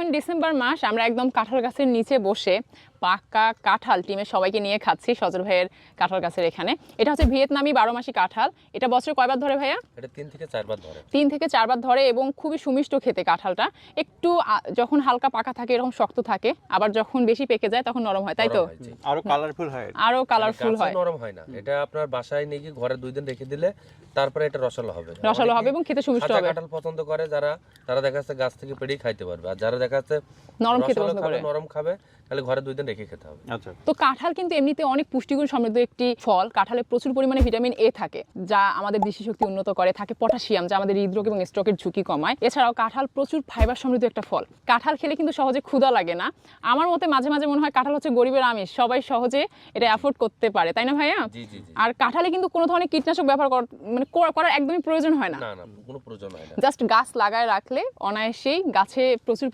এখন ডিসেম্বর মাস, আমরা একদম কাঁঠাল গাছের নিচে বসে পাকা কাঁঠাল টিমের সবাইকে নিয়ে খাচ্ছি সজল ভাইয়ের কাঁঠাল গাছের এখানে। এটা হচ্ছে ভিয়েতনামি 12 মাসি কাঁঠাল। এটা বছরে কয়বার ধরে ভাইয়া? এটা 3 থেকে 4 বার ধরে। 3 থেকে 4 বার ধরে এবং খুবই সুমিষ্ট খেতে কাঁঠালটা। একটু যখন হালকা পাকা থাকে এরকম শক্ত থাকে, আবার যখন বেশি পেকে যায় তখন নরম হয়, তাই তো? আরো কালারফুল হয়, আরো কালারফুল হয়, নরম হয় না। এটা আপনার বাসায় নিয়ে গিয়ে ঘরে 2 দিন রেখে দিলে তারপরে এটা রসালো হবে, রসালো হবে এবং খেতে সুমিষ্ট হবে। কাঁঠাল পছন্দ করে যারা, তারা দেখা যাচ্ছে গাছ থেকে পেড়েই খাইতে পারবে, আর যারা দেখা যাচ্ছে নরম খেতে পছন্দ করে, নরম খাবে, তাহলে ঘরে 2 দিন রেখে খেতে হবে। আচ্ছা। তো কাঁঠাল কিন্তু এমনিতে অনেক পুষ্টিগুণ সমৃদ্ধ একটি ফল। কাঁঠালে প্রচুর পরিমাণে ভিটামিন এ থাকে, যা আমাদের দৃষ্টিশক্তি উন্নত করে, থাকে পটাশিয়াম, যা আমাদের হৃদরোগ এবং স্ট্রোকের ঝুঁকি কমায়। এছাড়াও কাঁঠাল প্রচুর ফাইবার সমৃদ্ধ একটা ফল। কাঁঠাল খেলে কিন্তু সহজে ক্ষুধা লাগে না। আমার মতে মাঝে মাঝে মনে হয় কাঁঠাল হচ্ছে গরিবের আমিষ, সবাই সহজে এটা অ্যাফোর্ড করতে পারে, তাই না ভাইয়া? জি জি জি। আর কাঁঠালে কিন্তু কোনো ধরনের কীটনাশক ব্যবহার করার একদমই প্রয়োজন হয় না। না না, কোনো প্রয়োজন হয় না। জাস্ট গাছ লাগায় রাখলে অনায়াসেই গাছে প্রচুর